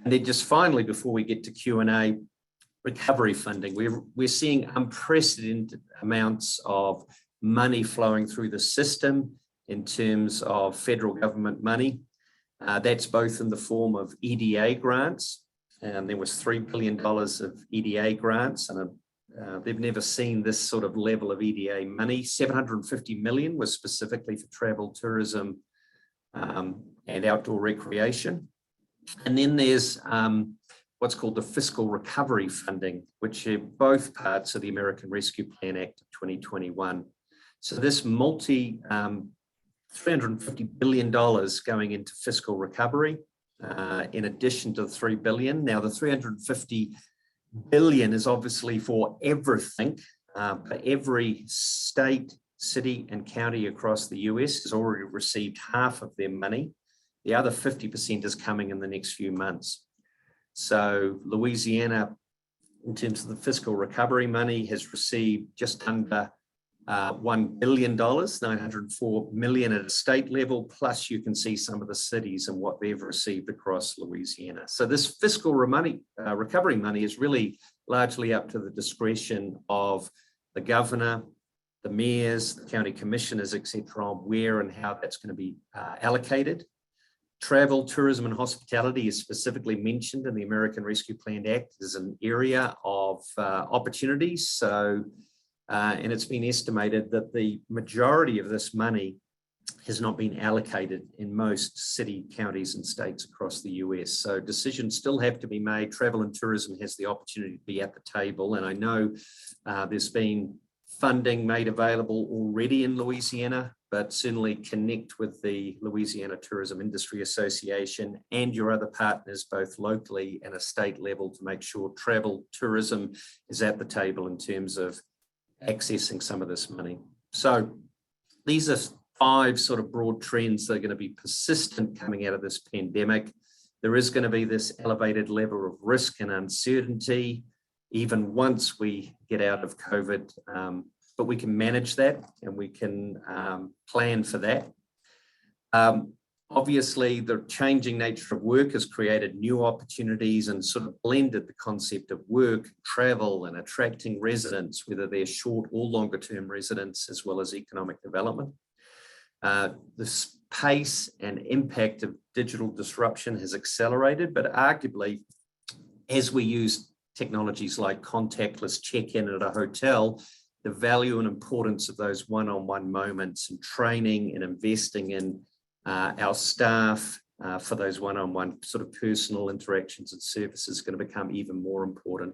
And then just finally, before we get to Q&A, recovery funding. We're seeing unprecedented amounts of money flowing through the system in terms of federal government money. That's both in the form of EDA grants, and there was $3 billion of EDA grants, and they've never seen this sort of level of EDA money. $750 million was specifically for travel, tourism, and outdoor recreation. And then there's what's called the fiscal recovery funding, which are both parts of the American Rescue Plan Act of 2021. So this $350 billion going into fiscal recovery, in addition to the $3 billion. Now the $350 billion is obviously for everything, but every state, city, and county across the US has already received half of their money. The other 50% is coming in the next few months. So Louisiana, in terms of the fiscal recovery money, has received just under $1 billion, 904 million at a state level, plus you can see some of the cities and what they've received across Louisiana. So this fiscal recovery money is really largely up to the discretion of the governor, the mayors, the county commissioners, etc., on where and how that's going to be allocated. Travel, tourism, and hospitality is specifically mentioned in the American Rescue Plan Act as an area of opportunities. So, and it's been estimated that the majority of this money has not been allocated in most city, counties, and states across the US. So decisions still have to be made. Travel and tourism has the opportunity to be at the table. And I know there's been funding made available already in Louisiana, but certainly connect with the Louisiana Tourism Industry Association and your other partners, both locally and a state level, to make sure travel tourism is at the table in terms of accessing some of this money. So these are 5 sort of broad trends that are going to be persistent coming out of this pandemic. There is going to be this elevated level of risk and uncertainty, even once we get out of COVID, but we can manage that and we can plan for that. Obviously, the changing nature of work has created new opportunities and sort of blended the concept of work, travel, and attracting residents, whether they're short or longer term residents, as well as economic development. The pace and impact of digital disruption has accelerated, but arguably, as we use technologies like contactless check-in at a hotel, the value and importance of those one-on-one moments and training and investing in our staff for those one-on-one sort of personal interactions and services is going to become even more important.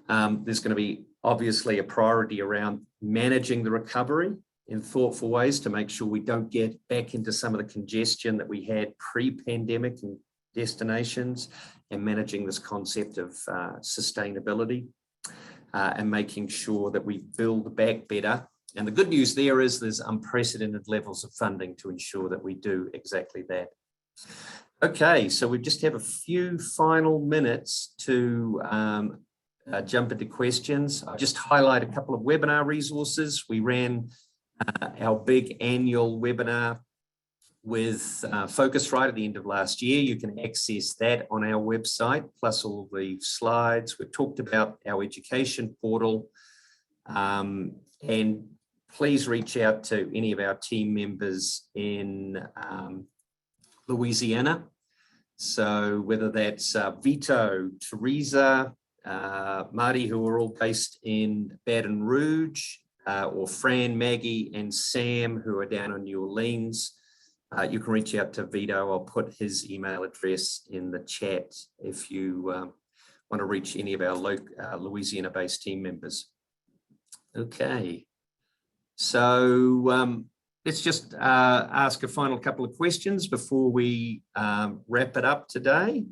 There's going to be obviously a priority around managing the recovery in thoughtful ways to make sure we don't get back into some of the congestion that we had pre-pandemic in destinations, and managing this concept of sustainability and making sure that we build back better. And the good news there is there's unprecedented levels of funding to ensure that we do exactly that. Okay, so we just have a few final minutes to jump into questions. I'll just highlight a couple of webinar resources. We ran our big annual webinar with Focusrite at the end of last year. You can access that on our website, plus all the slides. We've talked about our education portal. And please reach out to any of our team members in Louisiana. So whether that's Vito, Teresa, Marty, who are all based in Baton Rouge, or Fran, Maggie, and Sam, who are down in New Orleans, you can reach out to Vito. I'll put his email address in the chat if you want to reach any of our Louisiana-based team members. Okay, so let's just ask a final couple of questions before we wrap it up today.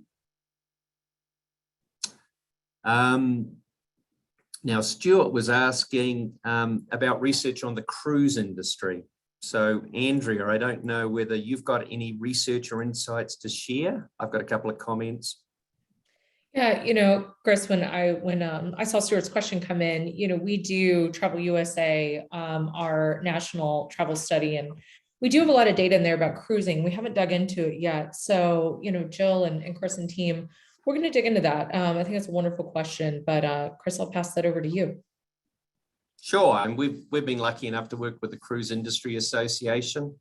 Now, Stuart was asking about research on the cruise industry. So, Andrea, I don't know whether you've got any research or insights to share. I've got a couple of comments. Yeah, Chris, when I saw Stuart's question come in, we do Travel USA, our national travel study, and we do have a lot of data in there about cruising. We haven't dug into it yet. So, Jill and Chris and team, we're going to dig into that. I think that's a wonderful question, but Chris, I'll pass that over to you. Sure, and we've been lucky enough to work with the Cruise Industry Association.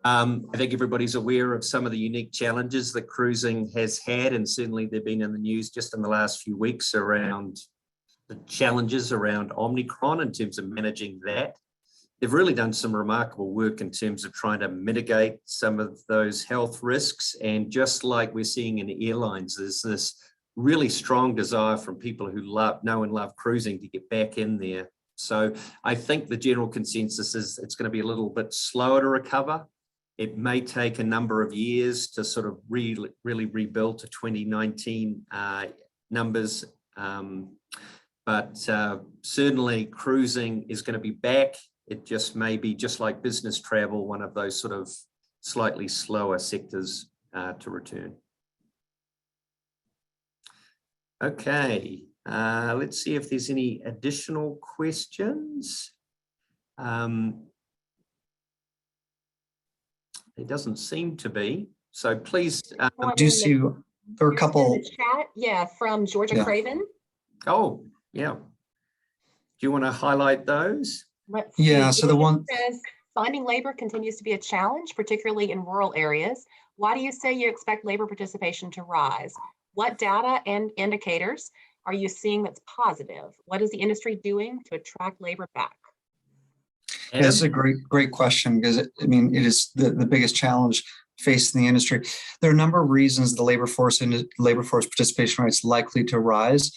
I think everybody's aware of some of the unique challenges that cruising has had, and certainly they've been in the news just in the last few weeks around the challenges around Omicron in terms of managing that. They've really done some remarkable work in terms of trying to mitigate some of those health risks. And just like we're seeing in airlines, there's this really strong desire from people who know and love cruising to get back in there. So I think the general consensus is it's going to be a little bit slower to recover. It may take a number of years to sort of really rebuild to 2019 numbers. But certainly cruising is going to be back. It just may be, just like business travel, one of those sort of slightly slower sectors to return. Okay, let's see if there's any additional questions. There doesn't seem to be. So please. I do see there are a couple. In the chat, yeah, from Georgia Craven. Oh, yeah. Do you want to highlight those? Let's yeah, see. so the one says finding labor continues to be a challenge, particularly in rural areas. Why do you say you expect labor participation to rise? What data and indicators are you seeing that's positive? What is the industry doing to attract labor back? Yeah, this is a great question, because it is the biggest challenge facing the industry. There are a number of reasons the labor force participation rate is likely to rise.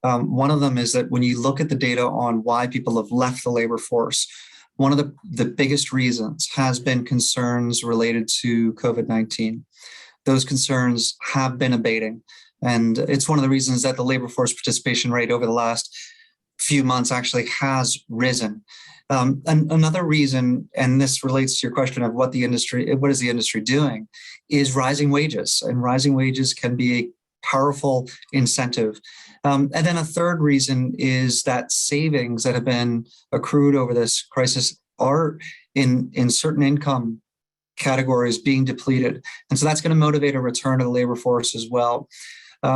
One of them is that when you look at the data on why people have left the labor force, one of the biggest reasons has been concerns related to COVID-19. Those concerns have been abating. And it's one of the reasons that the labor force participation rate over the last few months actually has risen. And another reason, and this relates to your question of what is the industry doing, is rising wages. And rising wages can be a powerful incentive. And then a third reason is that savings that have been accrued over this crisis are in certain income categories being depleted. And so that's going to motivate a return to the labor force as well.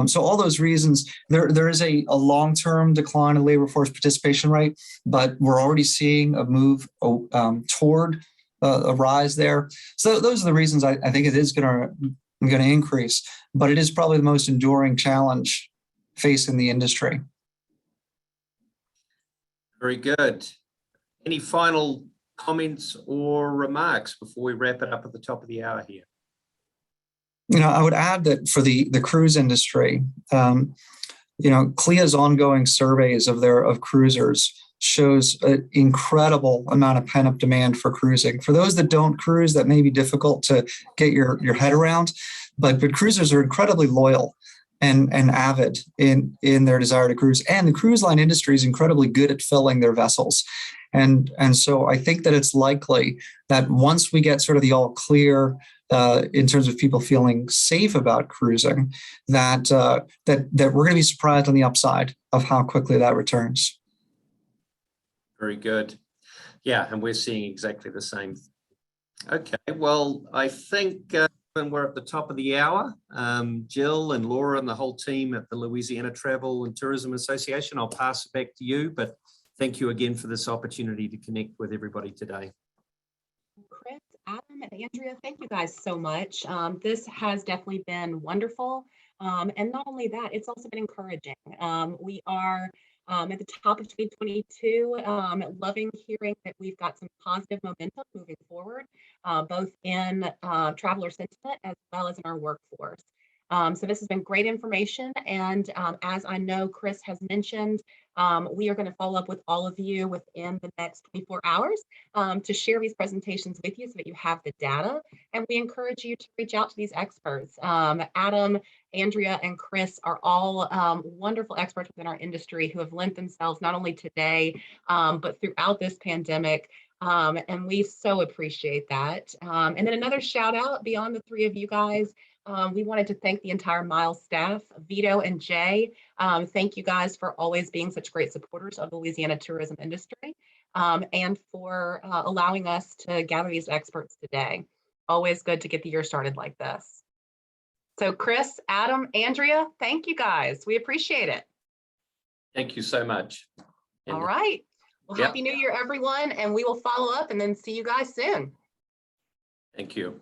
So all those reasons, there is a long-term decline in labor force participation rate, but we're already seeing a move toward a rise there. So those are the reasons I think it is going to increase, but it is probably the most enduring challenge facing the industry. Very good. Any final comments or remarks before we wrap it up at the top of the hour here? I would add that for the cruise industry, CLIA's ongoing surveys of cruisers shows an incredible amount of pent-up demand for cruising. For those that don't cruise, that may be difficult to get your head around, but cruisers are incredibly loyal and avid in their desire to cruise. And the cruise line industry is incredibly good at filling their vessels. And so I think that it's likely that once we get sort of the all clear in terms of people feeling safe about cruising, that we're going to be surprised on the upside of how quickly that returns. Very good. Yeah, and we're seeing exactly the same. Okay, well, I think when we're at the top of the hour, Jill and Laura and the whole team at the Louisiana Travel and Tourism Association, I'll pass it back to you, but thank you again for this opportunity to connect with everybody today. Chris, Adam, and Andrea, thank you guys so much. This has definitely been wonderful. And not only that, it's also been encouraging. We are at the top of 2022, loving hearing that we've got some positive momentum moving forward, both in traveler sentiment as well as in our workforce. So this has been great information. And as I know Chris has mentioned, we are going to follow up with all of you within the next 24 hours to share these presentations with you so that you have the data. And we encourage you to reach out to these experts. Adam, Andrea, and Chris are all wonderful experts within our industry who have lent themselves not only today, but throughout this pandemic. And we so appreciate that. And then another shout out beyond the three of you guys. We wanted to thank the entire Miles staff, Vito and Jay. Thank you guys for always being such great supporters of the Louisiana tourism industry and for allowing us to gather these experts today. Always good to get the year started like this. So Chris, Adam, Andrea, thank you guys. We appreciate it. Thank you so much. All right. Well, Yep. Happy New Year, everyone. And we will follow up and then see you guys soon. Thank you.